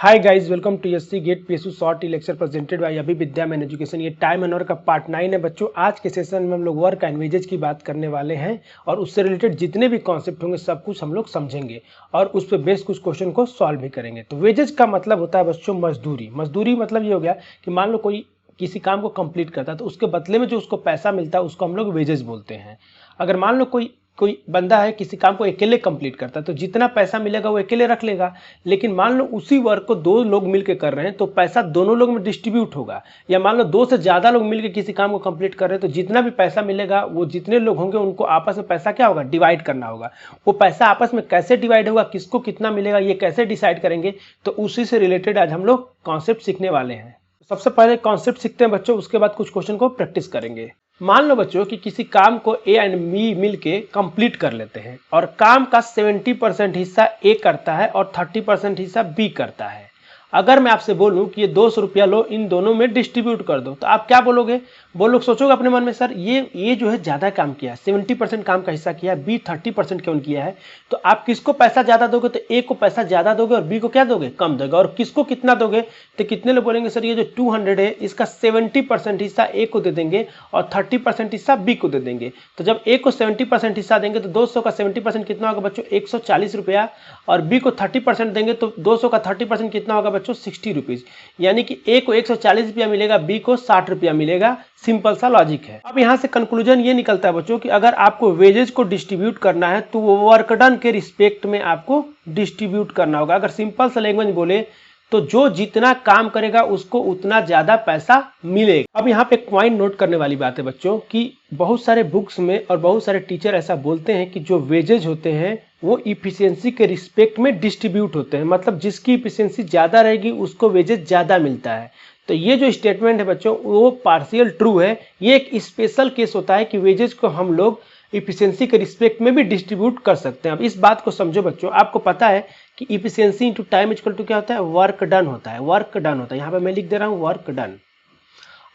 Hi guys, welcome to SC GATE PSU short lecture presented by Abhi Vidya man education. ये time and work का part 9 है बच्चों। आज के सेशन में हम लोग वर्क एंड वेजेज की बात करने वाले हैं और उससे रिलेटेड जितने भी कॉन्सेप्ट होंगे सब कुछ हम लोग समझेंगे और उस पर बेस कुछ क्वेश्चन को सॉल्व भी करेंगे। तो वेजेज का मतलब होता है बच्चों मजदूरी। मजदूरी मतलब ये हो गया कि मान लो कोई किसी काम को कंप्लीट करता है तो उसके बदले में जो उसको पैसा मिलता है उसको हम लोग वेजेस बोलते हैं। अगर मान लो कोई बंदा है किसी काम को अकेले कंप्लीट करता है तो जितना पैसा मिलेगा वो अकेले रख लेगा। लेकिन मान लो उसी वर्क को दो लोग मिलकर कर रहे हैं तो पैसा दोनों लोग में डिस्ट्रीब्यूट होगा। या मान लो दो से ज्यादा लोग मिलकर किसी काम को कंप्लीट कर रहे हैं तो जितना भी पैसा मिलेगा वो जितने लोग होंगे उनको आपस में पैसा क्या होगा, डिवाइड करना होगा। वो पैसा आपस में कैसे डिवाइड होगा, किसको कितना मिलेगा, ये कैसे डिसाइड करेंगे, तो उसी से रिलेटेड आज हम लोग कॉन्सेप्ट सीखने वाले हैं। सबसे पहले कॉन्सेप्ट सीखते हैं बच्चों, उसके बाद कुछ क्वेश्चन को प्रैक्टिस करेंगे। मान लो बच्चों कि किसी काम को ए एंड बी मिलके कंप्लीट कर लेते हैं और काम का 70% हिस्सा ए करता है और 30% हिस्सा बी करता है। अगर मैं आपसे बोलूं कि ये 200 रुपया लो, इन दोनों में डिस्ट्रीब्यूट कर दो, तो आप क्या बोलोगे? वो लोग सोचोगे अपने मन में, सर ये जो है ज्यादा काम किया है, 70% काम का हिस्सा किया है, बी 30% क्यों किया है। तो आप किसको पैसा ज्यादा दोगे? तो ए को पैसा ज्यादा दोगे और बी को क्या दोगे, कम दोगे। और किसको कितना दोगे? तो कितने लोग बोलेंगे सर ये जो 200 है इसका 70% हिस्सा ए को दे देंगे और 30% हिस्सा बी को दे देंगे। तो जब ए को 70% हिस्सा देंगे तो 200 का 70% कितना होगा बच्चों, 140 रुपया। और बी को 30% देंगे तो 200 का 30% कितना होगा बच्चों, 60 रुपीज। यानी कि ए को 140 रुपया मिलेगा, बी को 60 रुपया मिलेगा। सिंपल सा लॉजिक है। अब यहां से कंक्लूजन ये निकलता है बच्चों कि अगर आपको वेजेज को डिस्ट्रीब्यूट करना है तो वो वर्क डन के रिस्पेक्ट में आपको डिस्ट्रीब्यूट करना होगा। अगर सिंपल सा लैंग्वेज बोले तो जो जितना काम करेगा उसको उतना ज्यादा पैसा मिलेगा। अब यहाँ पे एक पॉइंट नोट करने वाली बात है बच्चों कि बहुत सारे बुक्स में और बहुत सारे टीचर ऐसा बोलते हैं कि जो वेजेज होते हैं वो इफिशियंसी के रिस्पेक्ट में डिस्ट्रीब्यूट होते हैं। मतलब जिसकी इफिशियंसी ज्यादा रहेगी उसको वेजेज ज्यादा मिलता है। तो ये जो स्टेटमेंट है बच्चों वो पार्शियल ट्रू है। ये एक स्पेशल केस होता है कि वेजेज को हम लोग इफिशियंसी के रिस्पेक्ट में भी डिस्ट्रीब्यूट कर सकते हैं। अब इस बात को समझो बच्चों, आपको पता है कि efficiency into time equal to क्या होता है, वर्क डन होता है। वर्क डन होता है, यहाँ पे मैं लिख दे रहा हूँ वर्क डन।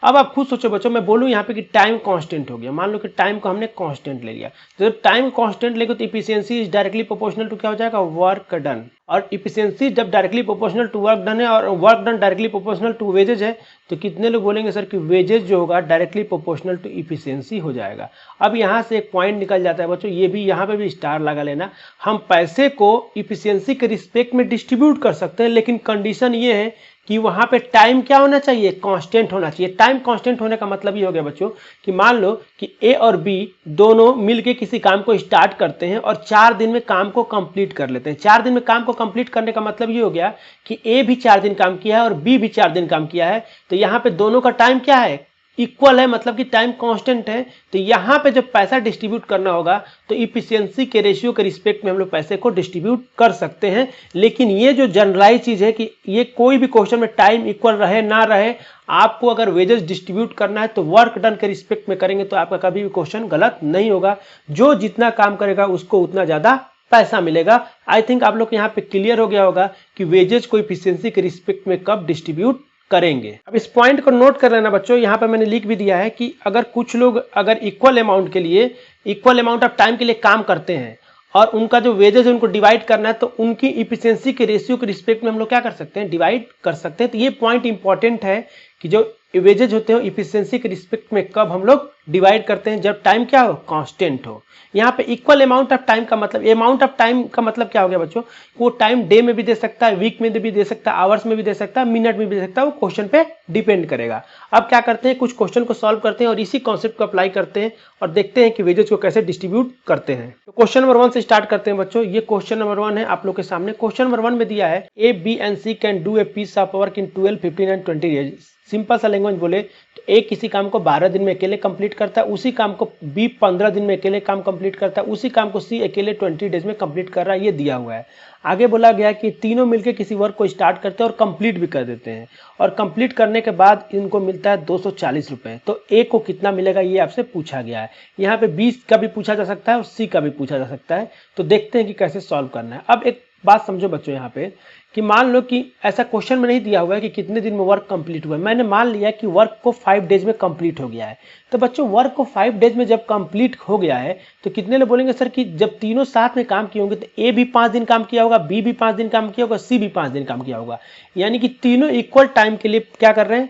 अब आप खुद सोचो बच्चों, मैं बोलूं यहाँ पे कि टाइम कांस्टेंट हो गया। मान लो कि टाइम को हमने कांस्टेंट ले लिया, तो जब टाइम कांस्टेंट लेंगे तो efficiency is directly proportional to क्या हो जाएगा, वर्क डन। और इफिशियंसी जब directly proportional to work done है और work done directly proportional to wages है तो कितने लोग बोलेंगे सर कि वेजेज जो होगा डायरेक्टली प्रोपोर्शनल टू इफिशियंसी हो जाएगा। अब यहाँ से एक पॉइंट निकल जाता है बच्चों, ये भी यहाँ पे भी स्टार लगा लेना। हम पैसे को इफिशियंसी के रिस्पेक्ट में डिस्ट्रीब्यूट कर सकते हैं, लेकिन कंडीशन ये है कि वहां पे टाइम क्या होना चाहिए, कांस्टेंट होना चाहिए। टाइम कांस्टेंट होने का मतलब ये हो गया बच्चों कि मान लो कि ए और बी दोनों मिलके किसी काम को स्टार्ट करते हैं और 4 दिन में काम को कंप्लीट कर लेते हैं। 4 दिन में काम को कंप्लीट करने का मतलब ये हो गया कि ए भी 4 दिन काम किया है और बी भी 4 दिन काम किया है। तो यहाँ पे दोनों का टाइम क्या है, इक्वल है, मतलब कि टाइम कांस्टेंट है। तो यहाँ पे जब पैसा डिस्ट्रीब्यूट करना होगा तो इफिशियंसी के रेशियो के रिस्पेक्ट में हम लोग पैसे को डिस्ट्रीब्यूट कर सकते हैं। लेकिन ये जो जनरलाइज चीज है कि ये कोई भी क्वेश्चन में टाइम इक्वल रहे ना रहे, आपको अगर वेजेस डिस्ट्रीब्यूट करना है तो वर्क डन के रिस्पेक्ट में करेंगे तो आपका कभी भी क्वेश्चन गलत नहीं होगा। जो जितना काम करेगा उसको उतना ज्यादा पैसा मिलेगा। आई थिंक आप लोग यहाँ पे क्लियर हो गया होगा कि वेजेज को इफिशियंसी के रिस्पेक्ट में कब डिस्ट्रीब्यूट करेंगे। अब इस पॉइंट को नोट कर लेना बच्चों, यहाँ पे मैंने लिख भी दिया है कि अगर कुछ लोग अगर इक्वल अमाउंट के लिए, इक्वल अमाउंट ऑफ टाइम के लिए काम करते हैं और उनका जो वेजेज है उनको डिवाइड करना है तो उनकी इफिशियंसी के रेशियो के रिस्पेक्ट में हम लोग क्या कर सकते हैं, डिवाइड कर सकते हैं। तो ये पॉइंट इंपॉर्टेंट है कि जो वेजेज होते हैं इफिशियंसी के रिस्पेक्ट में कब हम लोग डिवाइड करते हैं, जब टाइम क्या हो, कांस्टेंट हो। यहाँ पे इक्वल अमाउंट ऑफ टाइम का मतलब, अमाउंट ऑफ टाइम का मतलब क्या हो गया बच्चों, वो टाइम डे में भी दे सकता है, वीक में भी दे सकता है, आवर्स में भी दे सकता है, मिनट में भी दे सकता है, वो क्वेश्चन पे डिपेंड करेगा। अब क्या करते हैं, कुछ क्वेश्चन को सॉल्व करते हैं और इसी कॉन्सेप्ट को अप्लाई करते हैं और देखते हैं कि वेजेज को कैसे डिस्ट्रीब्यूट करते हैं। तो क्वेश्चन नंबर 1 से स्टार्ट करते हैं बच्चों। ये क्वेश्चन नंबर 1 है आप लोग के सामने। क्वेश्चन नंबर 1 में दिया है A B and C can do a piece of work in 12, 15 and 20 days. Simple सा लैंग्वेज बोले तो ए किसी काम को 12 दिन में अकेले कंप्लीट करता है, उसी काम को बी 15 दिन में अकेले काम कंप्लीट करता है, उसी काम को सी अकेले 20 डेज में कंप्लीट कर रहा है, ये दिया हुआ है। आगे बोला गया कि तीनों मिलकर किसी वर्क को स्टार्ट करते हैं और कंप्लीट भी कर देते हैं और कंप्लीट करने के बाद इनको मिलता है 240 रुपए। तो ए को कितना मिलेगा ये आपसे पूछा गया है। यहाँ पे बी का भी पूछा जा सकता है और सी का भी पूछा जा सकता है। तो देखते हैं कि कैसे सॉल्व करना है। अब एक बात समझो बच्चों यहाँ पे कि मान लो कि ऐसा क्वेश्चन में नहीं दिया हुआ है कि कितने दिन में वर्क कंप्लीट हुआ है, मैंने मान लिया कि वर्क को 5 डेज में कंप्लीट हो गया है। तो बच्चों वर्क को 5 डेज में जब कंप्लीट हो गया है तो कितने लोग बोलेंगे सर कि जब तीनों साथ में काम किए होंगे तो ए भी 5 दिन काम किया होगा, बी भी 5 दिन काम किया होगा, सी भी 5 दिन काम किया होगा, यानी कि तीनों इक्वल टाइम के लिए क्या कर रहे हैं,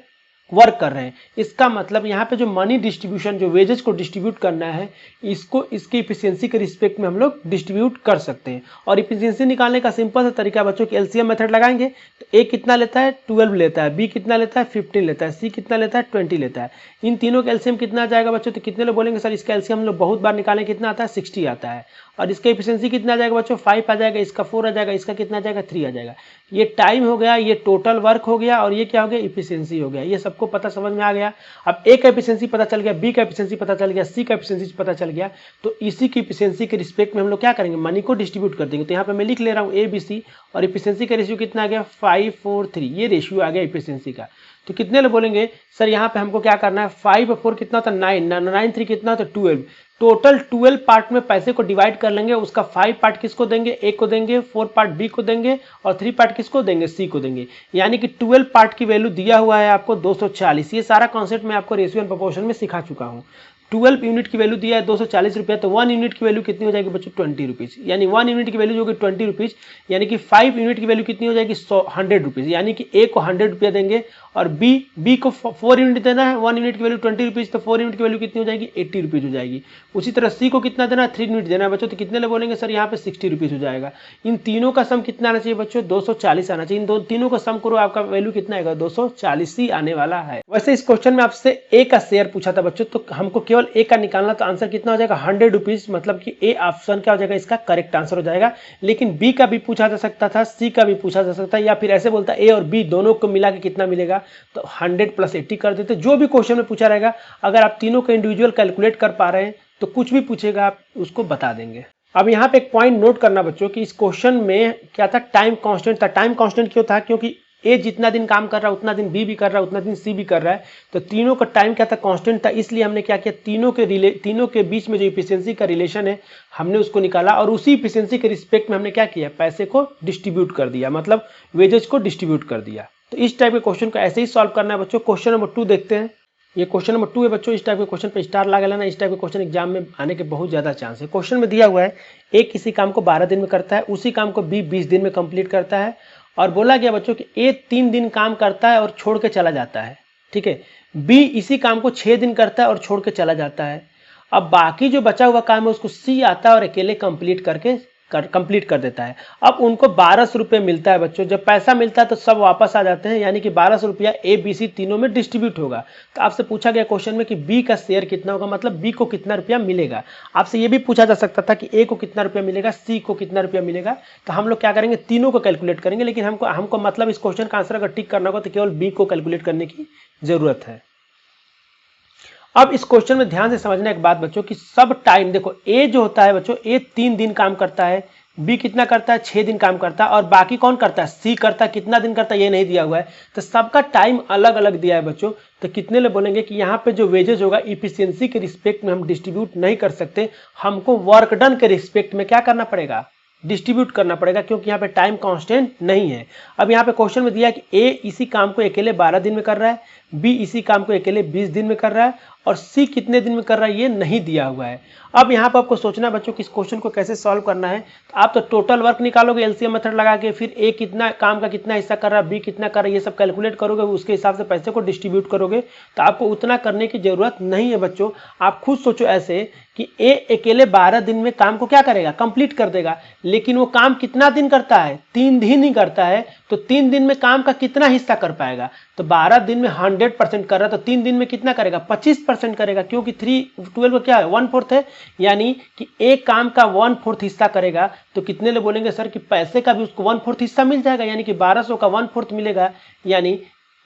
वर्क कर रहे हैं। इसका मतलब यहाँ पे जो मनी डिस्ट्रीब्यूशन, जो वेजेस को डिस्ट्रीब्यूट करना है, इसको इसकी इफिशियंसी के रिस्पेक्ट में हम लोग डिस्ट्रीब्यूट कर सकते हैं। और इफिशियंसी निकालने का सिंपल सा तरीका बच्चों की एलसीएम मेथड लगाएंगे तो ए कितना लेता है 12 लेता है, बी कितना लेता है 15 लेता है, सी कितना लेता है 20 लेता है। इन तीनों का एलसीएम कितना आ जाएगा बच्चों, तो कितने लोग बोलेंगे सर इसका एलसीएम हम लोग बहुत बार निकालें, कितना आता है 60 आता है। और इसका एफिशिएंसी कितना आ जाएगा बच्चों 5 आ जाएगा, इसका 4 आ जाएगा, इसका कितना आ जाएगा 3 आ जाएगा। ये टाइम हो गया, ये टोटल वर्क हो गया, और ये क्या हो गया इफिशिएंसी हो गया। ये सबको पता समझ में आ गया। अब ए का एफिशिएंसी पता चल गया, बी का एफिशिएंसी पता चल गया, सी का एफिशिएंसी पता चल गया, तो इसी की एफिशिएंसी के रिस्पेक्ट में हम लोग क्या करेंगे, मनी को डिस्ट्रीब्यूट कर देंगे। तो यहाँ पे मैं लिख ले रहा हूँ ए बी सी, और एफिशिएंसी का रेशियो कितना आ गया 5 4 3, ये रेशियो आ गया एफिशिएंसी का। तो कितने लोग बोलेंगे सर यहाँ पे हमको क्या करना है, 5 और 4 कितना होता है 9, 9 3 कितना होता है 12, टोटल 12 पार्ट में पैसे को डिवाइड कर लेंगे। उसका 5 पार्ट किसको देंगे, ए को देंगे, 4 पार्ट बी को देंगे, और 3 पार्ट किसको देंगे, सी को देंगे। यानी कि 12 पार्ट की वैल्यू दिया हुआ है आपको 240। ये सारा कॉन्सेप्ट मैं आपको रेशियो एंड प्रोपोर्शन में सिखा चुका हूँ। 12 यूनिट की वैल्यू दिया है 240 रुपया, तो 1 यूनिट की वैल्यू कितनी हो जाएगी बच्चों 20 रुपीज़, यानी 1 यूनिट की वैल्यू जो होगी 20 रुपीज़, यानी कि 5 यूनिट की वैल्यू कितनी हो जाएगी 100 रुपीज़, यानी कि ए को 100 रुपया देंगे, और बी को 4 यूनिट देना है, 1 यूनिट की वैल्यू 20 रुपीज़, तो 4 यूनिट की वैल्यू कितनी हो जाएगी 80 रुपीज़ हो जाएगी। उसी तरह सी को कितना देना है 3 यूनिट देना है बच्चों, तो कितने लोग बोलेंगे सर यहाँ पे 60 रुपीज़ हो जाएगा। इन तीनों का सम कितना आना चाहिए बच्चों 240 आना चाहिए। इन तीनों का सम करो, आपका वैल्यू कितना आएगा 240 ही आने वाला है। वैसे इस क्वेश्चन में आपसे ए का शेयर पूछा था बच्चों, तो हमको केवल ए का निकालना, तो आंसर कितना हो जाएगा 100 रुपीज़, मतलब कि ए ऑप्शन क्या हो जाएगा इसका करेक्ट आंसर हो जाएगा। लेकिन बी का भी पूछा जा सकता था, सी का भी पूछा जा सकता है, या फिर ऐसे बोलता ए और बी दोनों को मिला के कितना मिलेगा, तो 100 + 80 कर देते। जो भी क्वेश्चन में पूछा रहेगा, अगर आप तीनों का इंडिविजुअल कैलकुलेट कर पा रहे हैं तो कुछ भी पूछेगा आप उसको बता देंगे। अब यहाँ पे एक पॉइंट नोट करना बच्चों कि इस क्वेश्चन में क्या था, टाइम कांस्टेंट था। टाइम कांस्टेंट क्यों था, क्योंकि ए जितना दिन काम कर रहा है उतना दिन बी भी कर रहा है, उतना दिन सी भी कर रहा है, तो तीनों का टाइम क्या था कांस्टेंट था। इसलिए हमने क्या किया, तीनों के बीच में जो इफिशियंसी का रिलेशन है हमने उसको निकाला, और उसी इफिशियंसी के रिस्पेक्ट में हमने क्या किया, पैसे को डिस्ट्रीब्यूट कर दिया, मतलब वेजेज को डिस्ट्रीब्यूट कर दिया। तो इस टाइप के क्वेश्चन को ऐसे ही सॉल्व करना है बच्चों। क्वेश्चन नंबर 2 देखते हैं। ये क्वेश्चन नंबर 2 है बच्चों। इस टाइप के क्वेश्चन पे स्टार लगा लेना, इस टाइप के क्वेश्चन एग्जाम में आने के बहुत ज़्यादा चांस है। क्वेश्चन में दिया हुआ है ए किसी काम को 12 दिन में करता है, उसी काम को बी 20 दिन में कंप्लीट करता है, और बोला गया बच्चों कि ए 3 दिन काम करता है और छोड़ के चला जाता है, ठीक है। बी इसी काम को 6 दिन करता है और छोड़ के चला जाता है। अब बाकी जो बचा हुआ काम है उसको सी आता है और अकेले कंप्लीट कर देता है। अब उनको 1200 रुपये मिलता है बच्चों। जब पैसा मिलता है तो सब वापस आ जाते हैं, यानी कि 1200 रुपया ए बी सी तीनों में डिस्ट्रीब्यूट होगा। तो आपसे पूछा गया क्वेश्चन में कि बी का शेयर कितना होगा, मतलब बी को कितना रुपया मिलेगा। आपसे ये भी पूछा जा सकता था कि ए को कितना रुपया मिलेगा, सी को कितना रुपया मिलेगा। तो हम लोग क्या करेंगे, तीनों को कैलकुलेट करेंगे, लेकिन हमको मतलब इस क्वेश्चन का आंसर अगर टिक करना होगा तो केवल बी को कैलकुलेट करने की जरूरत है। अब इस क्वेश्चन में ध्यान से समझना एक बात बच्चों कि सब टाइम देखो, ए जो होता है बच्चों, ए 3 दिन काम करता है, बी कितना करता है 6 दिन काम करता है, और बाकी कौन करता है, सी करता है। कितना दिन करता है ये नहीं दिया हुआ है, तो सबका टाइम अलग अलग दिया है बच्चों। तो कितने लोग बोलेंगे कि यहाँ पे जो वेजेज होगा इफिशियंसी के रिस्पेक्ट में हम डिस्ट्रीब्यूट नहीं कर सकते, हमको वर्क डन के रिस्पेक्ट में क्या करना पड़ेगा, डिस्ट्रीब्यूट करना पड़ेगा, क्योंकि यहाँ पे टाइम कांस्टेंट नहीं है। अब यहाँ पे क्वेश्चन में दिया कि ए इसी काम को अकेले 12 दिन में कर रहा है, बी इसी काम को अकेले 20 दिन में कर रहा है, और सी कितने दिन में कर रहा है ये नहीं दिया हुआ है। अब यहाँ पर आपको सोचना बच्चों कि इस क्वेश्चन को कैसे सॉल्व करना है। तो आप तो टोटल वर्क निकालोगे एलसीएम मेथड लगा के, फिर ए कितना काम का कितना हिस्सा कर रहा है, बी कितना कर रहा है, ये सब कैलकुलेट करोगे, उसके हिसाब से पैसे को डिस्ट्रीब्यूट करोगे। तो आपको उतना करने की जरूरत नहीं है बच्चों। आप खुद सोचो ऐसे कि ए अकेले 12 दिन में काम को क्या करेगा, कंप्लीट कर देगा, लेकिन वो काम कितना दिन करता है, 3 दिन ही करता है। तो 3 दिन में काम का कितना हिस्सा कर पाएगा, तो 12 दिन में 100% कर रहा है, तो 3 दिन में कितना करेगा, 25% करेगा, क्योंकि 3/12 का क्या है 1/4 है, यानी कि एक काम का 1/4 हिस्सा करेगा। तो कितने लोग बोलेंगे सर कि पैसे का भी उसको 1/4 हिस्सा मिल जाएगा, यानी कि 1200 का 1/4 मिलेगा, यानी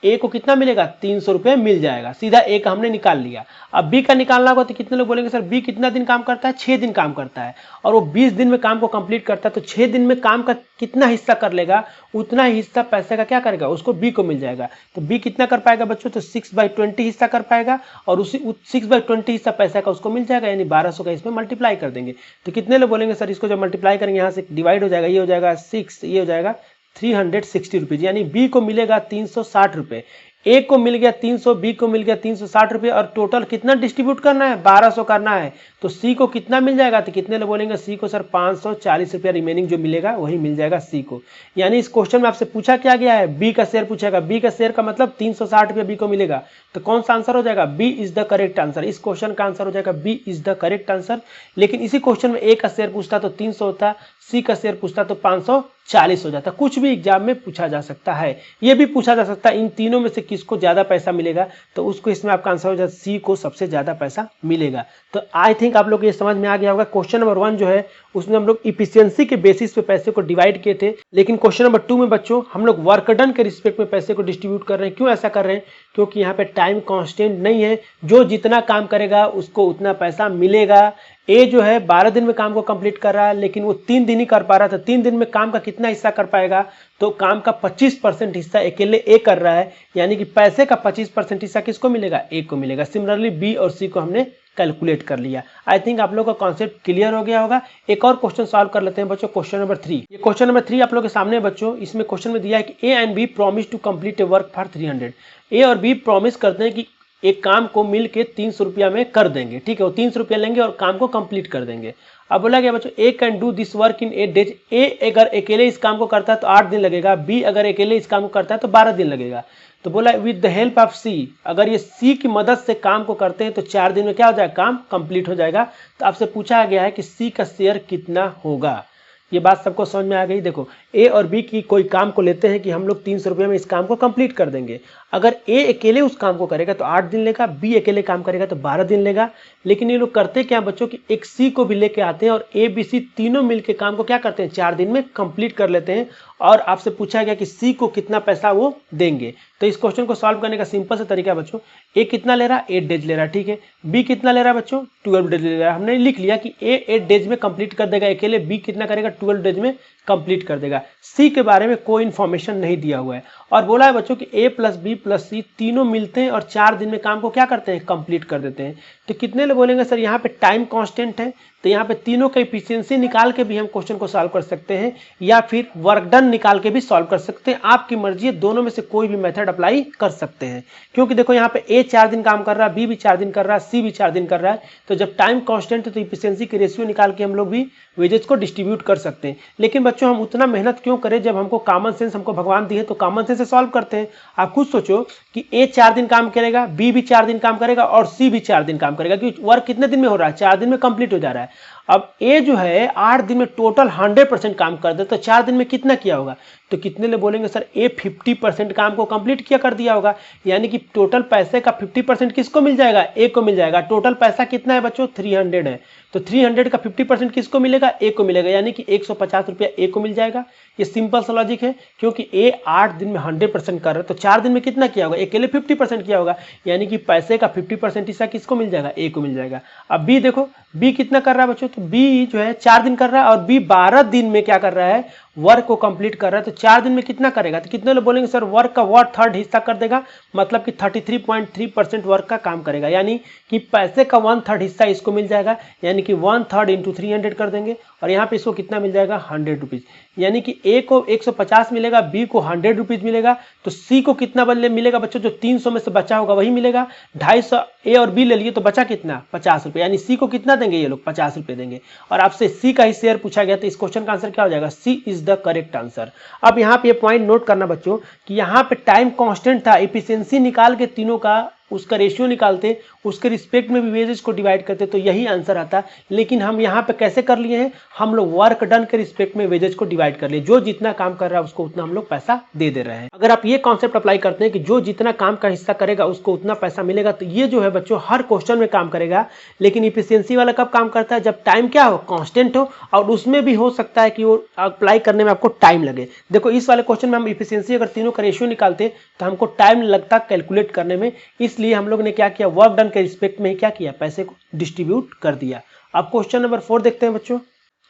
ए को कितना मिलेगा 300 रुपये मिल जाएगा। सीधा ए का हमने निकाल लिया। अब बी का निकालना होगा, तो कितने लोग बोलेंगे सर बी कितना दिन काम करता है, 6 दिन काम करता है, और वो 20 दिन में काम को कंप्लीट करता है, तो 6 दिन में काम का कितना हिस्सा कर लेगा, उतना हिस्सा पैसे का क्या करेगा, उसको बी को मिल जाएगा। तो बी कितना कर पाएगा बच्चों, तो 6/20 हिस्सा कर पाएगा, और उसी 6/20 हिस्सा पैसे का उसको मिल जाएगा, यानी 1200 का इसमें मल्टीप्लाई कर देंगे। तो कितने लोग बोलेंगे सर इसको जब मल्टीप्लाई करेंगे यहाँ से डिवाइड हो जाएगा, ये हो जाएगा 6, ये हो जाएगा 360 रुपीज, यानी बी को मिलेगा 360 रुपये, ए को मिल गया 300, बी को मिल गया 360 रुपये, और टोटल कितना डिस्ट्रीब्यूट करना है, 1200 करना है। तो सी को कितना मिल जाएगा, तो कितने लोग बोलेंगे सी को सर 540 रुपया रिमेनिंग जो मिलेगा वही मिल जाएगा सी को। यानी इस क्वेश्चन में आपसे पूछा क्या गया है, बी का शेयर पूछेगा, बी का शेयर का मतलब 360 रुपया बी को मिलेगा। तो कौन सा आंसर हो जाएगा, B is the correct answer. इस क्वेश्चन का आंसर हो जाएगा B is the correct answer. लेकिन इसी क्वेश्चन में ए का शेयर पूछता तो 300 होता, सी का शेयर पूछता तो 540 हो जाता। कुछ भी एग्जाम में पूछा जा सकता है। ये भी पूछा जा सकता है इन तीनों में से किसको ज्यादा पैसा मिलेगा, तो उसको इसमें आपका आंसर हो जाता सी को सबसे ज्यादा पैसा मिलेगा। तो आई थिंक आप लोग ये समझ में आ गया होगा। क्वेश्चन नंबर 1 जो है उसमें हम लोग इफिशियंसी के बेसिस पे पैसे को डिवाइड किए थे, लेकिन क्वेश्चन नंबर 2 में बच्चों हम लोग वर्क डन के रिस्पेक्ट में पैसे को डिस्ट्रीब्यूट कर रहे हैं। क्यों ऐसा कर रहे हैं, क्योंकि यहाँ पे टाइम कांस्टेंट नहीं है, जो जितना काम करेगा उसको उतना पैसा मिलेगा। ए जो है 12 दिन में काम को कंप्लीट कर रहा है, लेकिन वो 3 दिन ही कर पा रहा था। 3 दिन में काम का कितना हिस्सा कर पाएगा, तो काम का 25% हिस्सा अकेले ए कर रहा है, यानी कि पैसे का 25% हिस्सा किसको मिलेगा, ए को मिलेगा। सिमिलरली बी और सी को हमने कैलकुलेट कर लिया। आई थिंक आप लोगों का कॉन्सेप्ट क्लियर हो गया होगा। एक और क्वेश्चन सॉल्व कर लेते हैं बच्चों, क्वेश्चन नंबर 3। ये क्वेश्चन नंबर 3 आप लोगों के सामने बच्चों, इसमें क्वेश्चन में दिया है कि A and B promise to complete a work for 300। A और बी प्रॉमिस करते हैं कि एक काम को मिल के 300 रुपया में कर देंगे, ठीक है, वो 300 रुपया लेंगे और काम को कंप्लीट कर देंगे। अब बोला गया बच्चों A can do this work in 8 days. A अगर अकेले इस काम को करता है तो 8 दिन लगेगा, बी अगर अकेले इस काम को करता है तो 12 दिन लगेगा। तो बोला विद द हेल्प ऑफ सी, अगर ये सी की मदद से काम को करते हैं तो 4 दिन में क्या हो जाएगा, काम कंप्लीट हो जाएगा। तो आपसे पूछा गया है कि सी का शेयर कितना होगा। ये बात सबको समझ में आ गई। देखो ए और बी की कोई काम को लेते हैं कि हम लोग 300 रुपये में इस काम को कंप्लीट कर देंगे। अगर ए अकेले उस काम को करेगा तो 8 दिन लेगा, बी अकेले काम करेगा तो 12 दिन लेगा। लेकिन ये लोग करते क्या बच्चों कि एक सी को भी लेके आते हैं और ए बी सी तीनों मिलके काम को क्या करते हैं, 4 दिन में कंप्लीट कर लेते हैं। और आपसे पूछा गया कि सी को कितना पैसा वो देंगे। तो इस क्वेश्चन को सॉल्व करने का सिंपल सा तरीका बच्चों, ए कितना ले रहा है, 8 डेज ले रहा है, ठीक है। बी कितना ले रहा है बच्चों, 12 डेज ले रहा है। हमने लिख लिया कि ए 8 डेज में कंप्लीट कर देगा अकेले, बी कितना करेगा, 12 डेज में कंप्लीट कर देगा। सी के बारे में कोई इन्फॉर्मेशन नहीं दिया हुआ है। और बोला है बच्चों कि ए प्लस बी प्लस सी तीनों मिलते हैं और 4 दिन में काम को क्या करते हैं, कंप्लीट कर देते हैं। तो कितने लोग बोलेंगे सर यहाँ पे टाइम कांस्टेंट है, तो यहाँ पे तीनों का एफिशिएंसी निकाल के भी हम क्वेश्चन को सॉल्व कर सकते हैं, या फिर वर्क डन निकाल के भी सॉल्व कर सकते हैं। आपकी मर्जी है, दोनों में से कोई भी मेथड अप्लाई कर सकते हैं। क्योंकि देखो यहाँ पे ए 4 दिन काम कर रहा है, बी भी 4 दिन कर रहा है, सी भी 4 दिन कर रहा है। तो जब टाइम कांस्टेंट है तो एफिशिएंसी की रेशियो निकाल के हम लोग भी वेजेस को डिस्ट्रीब्यूट कर सकते हैं। लेकिन बच्चों हम उतना मेहनत क्यों करें, जब हमको कॉमन सेंस हमको भगवान दिए तो कॉमन सेंस से सॉल्व करते हैं। आप खुद सोचो कि ए 4 दिन काम करेगा, बी भी 4 दिन काम करेगा और सी भी 4 दिन काम करेगा, क्योंकि वर्क कितने दिन में हो रहा है, 4 दिन में कंप्लीट हो जा रहा है। अब ए जो है 8 दिन में टोटल 100% काम कर दे तो 4 दिन में कितना किया होगा, तो कितने लोग बोलेंगे सर ए 50% काम को कंप्लीट किया कर दिया होगा। यानी कि टोटल पैसे का 50% किसको मिल जाएगा, ए को मिल जाएगा। टोटल पैसा कितना है बच्चों, 300 है, तो 300 का 50% किसको मिलेगा, ए को मिलेगा, यानी कि 150 रुपया ए को मिल जाएगा। ये सिंपल सा लॉजिक है, क्योंकि ए 8 दिन में 100% कर रहा है तो 4 दिन में कितना किया होगा, अकेले 50% किया होगा, यानी कि पैसे का 50% हिस्सा किसको मिल जाएगा, ए को मिल जाएगा। अब बी देखो, बी कितना कर रहा है बच्चों, तो बी जो है 4 दिन कर रहा है और बी 12 दिन में क्या कर रहा है, वर्क को कंप्लीट कर रहा है। तो 4 दिन में कितना करेगा, तो कितने लोग बोलेंगे सर वर्क का 1/3 हिस्सा कर देगा, मतलब कि 33.3% वर्क का काम करेगा, यानी कि पैसे का 1/3 हिस्सा इसको मिल जाएगा, यानी कि 1/3 इंटू 300 कर देंगे और यहाँ पे इसको कितना मिल जाएगा, 100 रुपीज। यानी कि ए को 150 मिलेगा, बी को 100 रुपीज मिलेगा। तो सी को कितना बदले मिलेगा बच्चों, जो 300 में से बचा होगा वही मिलेगा। 250 ए और बी ले लिए तो बचा कितना, 50 रुपये, यानी सी को कितना देंगे ये लोग, 50 रुपये देंगे। और आपसे सी का ही शेयर पूछा गया तो इस क्वेश्चन का आंसर क्या हो जाएगा, सी इज द करेक्ट आंसर। अब यहाँ पे पॉइंट नोट करना बच्चों कि यहाँ पे टाइम कांस्टेंट था, एफिशिएंसी निकाल के तीनों का उसका रेशियो निकालते, उसके रिस्पेक्ट में भी वेजेस को डिवाइड करते तो यही आंसर आता। लेकिन हम यहाँ पे कैसे कर लिए हैं, हम लोग वर्क डन के रिस्पेक्ट में वेजेस को डिवाइड कर लिए, जो जितना काम कर रहा है उसको उतना हम लोग पैसा दे रहे हैं। अगर आप ये कॉन्सेप्ट अप्लाई करते हैं कि जो जितना काम का हिस्सा करेगा उसको उतना पैसा मिलेगा, तो ये जो है बच्चों हर क्वेश्चन में काम करेगा। लेकिन इफिशियंसी वाला कब काम करता है, जब टाइम क्या हो, कांस्टेंट हो, और उसमें भी हो सकता है कि वो अप्लाई करने में आपको टाइम लगे। देखो इस वाले क्वेश्चन में हम इफिशियंसी अगर तीनों का रेशियो निकालते तो हमको टाइम लगता कैलकुलेट करने में, इसलिए हम लोग ने क्या किया, वर्क डन के रिस्पेक्ट में ही क्या किया, पैसे को डिस्ट्रीब्यूट कर दिया। अब क्वेश्चन नंबर 4 देखते हैं बच्चों।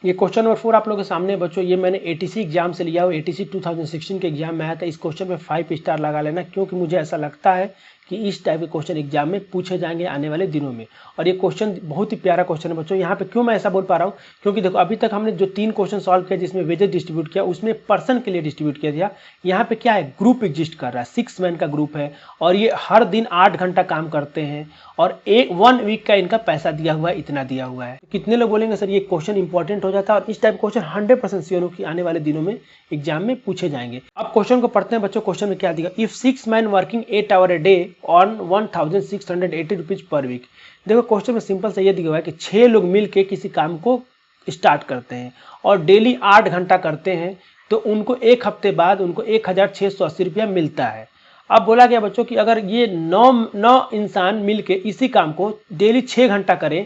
ये क्वेश्चन नंबर 4 आप लोगों के सामने बच्चों, ये मैंने एटीसी एग्जाम से लिया हुआ, एटीसी 2016 के एग्जाम में आया था। इस क्वेश्चन में 5 स्टार लगा लेना, क्योंकि मुझे ऐसा लगता है कि इस टाइप के क्वेश्चन एग्जाम में पूछे जाएंगे आने वाले दिनों में। और ये क्वेश्चन बहुत ही प्यारा क्वेश्चन है बच्चों। यहाँ पे क्यों मैं ऐसा बोल पा रहा हूँ, क्योंकि देखो अभी तक हमने जो 3 क्वेश्चन सॉल्व किया जिसमें वेजेस डिस्ट्रीब्यूट किया उसमें पर्सन के लिए डिस्ट्रीब्यूट किया था। यहाँ पे क्या है, ग्रुप एग्जिस्ट कर रहा है, 6 मैन का ग्रुप है और ये हर दिन 8 घंटा काम करते हैं और 1 वीक का इनका पैसा दिया हुआ है, इतना दिया हुआ है। कितने लोग बोलेंगे सर ये क्वेश्चन इंपॉर्टेंट हो जाता है, और इस टाइप क्वेश्चन 100% श्योर हो कि आने वाले दिनों में एग्जाम में पूछे जाएंगे। अब क्वेश्चन को पढ़ते हैं बच्चों। क्वेश्चन में क्या दिया, if 6 man working 8 hour a day on 1680 rupees per week. देखो क्वेश्चन में सिंपल से ये दिया हुआ है कि 6 लोग मिलकर किसी काम को स्टार्ट करते हैं और डेली 8 घंटा करते हैं, तो उनको एक हफ्ते बाद उनको 1680 रुपया मिलता है। अब बोला गया बच्चों कि अगर ये 9 इंसान मिलके इसी काम को डेली 6 घंटा करें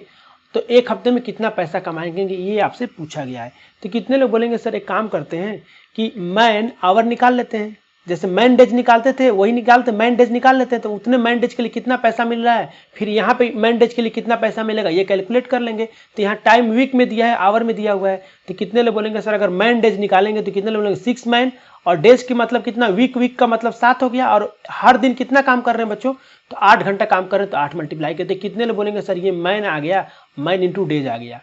तो एक हफ्ते में कितना पैसा कमाएंगे, ये आपसे पूछा गया है। तो कितने लोग बोलेंगे सर एक काम करते हैं कि मैन आवर निकाल लेते हैं, जैसे मैन डेज निकालते थे वही निकालते, मैन डेज निकाल लेते हैं तो उतने मैन डेज के लिए कितना पैसा मिल रहा है, फिर यहाँ पे मैन डेज के लिए कितना पैसा मिलेगा ये कैलकुलेट कर लेंगे। तो यहाँ टाइम वीक में दिया है, आवर में दिया हुआ है। तो कितने लोग बोलेंगे सर अगर मैन डेज निकालेंगे तो कितने लोग बोलेंगे 6 मैन, और डेज की मतलब कितना, वीक का मतलब 7 हो गया, और हर दिन कितना काम कर रहे हैं बच्चों, तो 8 घंटा काम कर रहे हैं तो 8 मल्टीप्लाई करते। कितने लोग बोलेंगे सर ये मैन आ गया, मैन इंटू डेज आ गया,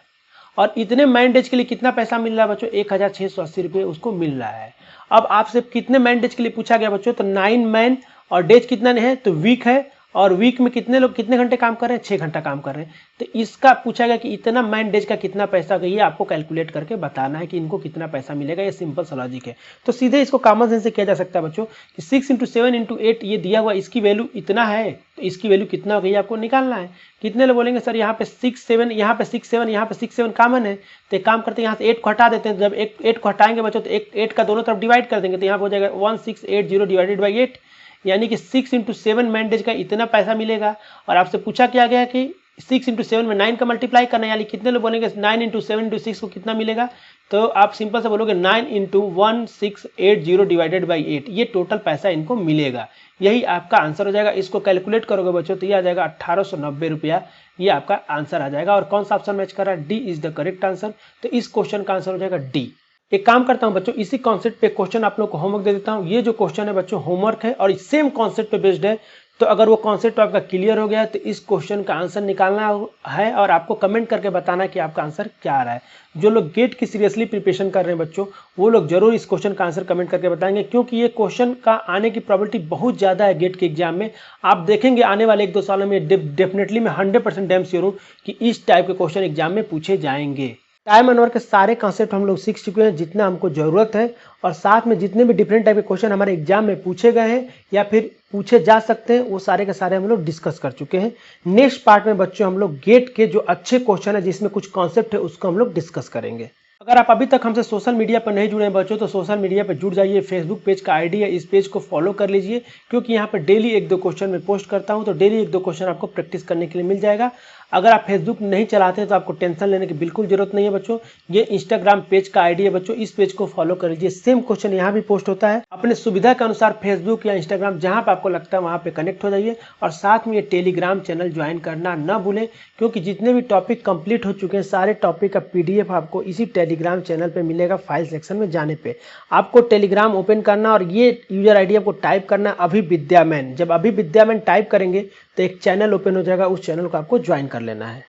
और इतने मैन डेज के लिए कितना पैसा मिल रहा है बच्चों, 1680 रुपये उसको मिल रहा है। अब आपसे कितने मैन डेज के लिए पूछा गया बच्चों, तो 9 मैन, और डेज कितना है तो वीक है, और वीक में कितने लोग कितने घंटे काम कर रहे हैं, 6 घंटा काम कर रहे हैं। तो इसका पूछा गया कि इतना मैन डेज का कितना पैसा होगा, ये आपको कैलकुलेट करके बताना है कि इनको कितना पैसा मिलेगा। ये सिंपल सा लॉजिक है। तो सीधे इसको कॉमन सेंस से किया जा सकता है बच्चों कि 6 × 7 × 8 ये दिया हुआ, इसकी वैल्यू इतना है तो इसकी वैल्यू कितना होगी आपको निकालना है। कितने लोग बोलेंगे सर यहाँ पे 6 7, यहाँ पे 6 7, यहाँ पे 6 7 कॉमन है, तो एक काम करते हैं यहाँ से 8 को हटा देते हैं। जब 8 को हटाएंगे बच्चों तो 8 का दोनों तरफ डिवाइड कर देंगे, तो यहाँ हो जाएगा 1680 डिवाइडेड बाई 8, यानी कि 6 × 7 मैन डेज का इतना पैसा मिलेगा। और आपसे पूछा क्या गया कि 6 × 7 में 9 का मल्टीप्लाई करना है, यानी कितने लोग बोलेंगे 9 × 7 × 6 को कितना मिलेगा, तो आप सिंपल से बोलोगे 9 × 1680 डिवाइडेड बाई 8, ये टोटल पैसा इनको मिलेगा। यही आपका आंसर हो जाएगा। इसको कैलकुलेट करोगे बच्चों तो ये आ जाएगा 1890 रुपया, ये आपका आंसर आ जाएगा। और कौन सा ऑप्शन मैच कर रहा है, D is the correct answer. तो इस क्वेश्चन का आंसर हो जाएगा डी। एक काम करता हूं बच्चों, इसी कॉन्सेप्ट पे क्वेश्चन आप लोग को होमवर्क दे देता हूं। ये जो क्वेश्चन है बच्चों होमवर्क है और सेम कॉन्सेप्ट पे बेस्ड है, तो अगर वो कॉन्सेप्ट आपका क्लियर हो गया तो इस क्वेश्चन का आंसर निकालना है और आपको कमेंट करके बताना कि आपका आंसर क्या आ रहा है। जो लोग गेट की सीरियसली प्रिपरेशन कर रहे हैं बच्चों, वो लोग जरूर इस क्वेश्चन का आंसर कमेंट करके बताएंगे, क्योंकि ये क्वेश्चन का आने की प्रोबेबिलिटी बहुत ज़्यादा है गेट के एग्जाम में। आप देखेंगे आने वाले 1-2 सालों में डेफिनेटली मैं 100% डैम श्योर हूँ कि इस टाइप के क्वेश्चन एग्जाम में पूछे जाएंगे। टाइम एंड वर्क के सारे कॉन्सेप्ट हम लोग सीख चुके हैं जितना हमको ज़रूरत है, और साथ में जितने भी डिफरेंट टाइप के क्वेश्चन हमारे एग्जाम में पूछे गए हैं या फिर पूछे जा सकते हैं वो सारे के सारे हम लोग डिस्कस कर चुके हैं। नेक्स्ट पार्ट में बच्चों हम लोग गेट के जो अच्छे क्वेश्चन है जिसमें कुछ कॉन्सेप्ट है उसको हम लोग डिस्कस करेंगे। अगर आप अभी तक हमसे सोशल मीडिया पर नहीं जुड़े हैं बच्चों तो सोशल मीडिया पर जुड़ जाइए। फेसबुक पेज का आईडी है, इस पेज को फॉलो कर लीजिए, क्योंकि यहाँ पर डेली 1-2 क्वेश्चन मैं पोस्ट करता हूँ, तो डेली 1-2 क्वेश्चन आपको प्रैक्टिस करने के लिए मिल जाएगा। अगर आप फेसबुक नहीं चलाते हैं तो आपको टेंशन लेने की बिल्कुल जरूरत नहीं है बच्चों। ये इंस्टाग्राम पेज का आईडी है बच्चों, इस पेज को फॉलो कर लीजिए। सेम क्वेश्चन यहाँ भी पोस्ट होता है। अपने सुविधा के अनुसार फेसबुक या इंस्टाग्राम जहाँ पे आपको लगता है वहाँ पे कनेक्ट हो जाइए, और साथ में ये टेलीग्राम चैनल ज्वाइन करना न भूलें, क्योंकि जितने भी टॉपिक कंप्लीट हो चुके हैं सारे टॉपिक का PDF आपको इसी टेलीग्राम चैनल पे मिलेगा। फाइल सेक्शन में जाने पे आपको टेलीग्राम ओपन करना और ये यूजर आईडी आपको टाइप करना अभी विद्या मैन। जब अभी विद्या मैन टाइप करेंगे तो एक चैनल ओपन हो जाएगा, उस चैनल को आपको ज्वाइन कर लेना है।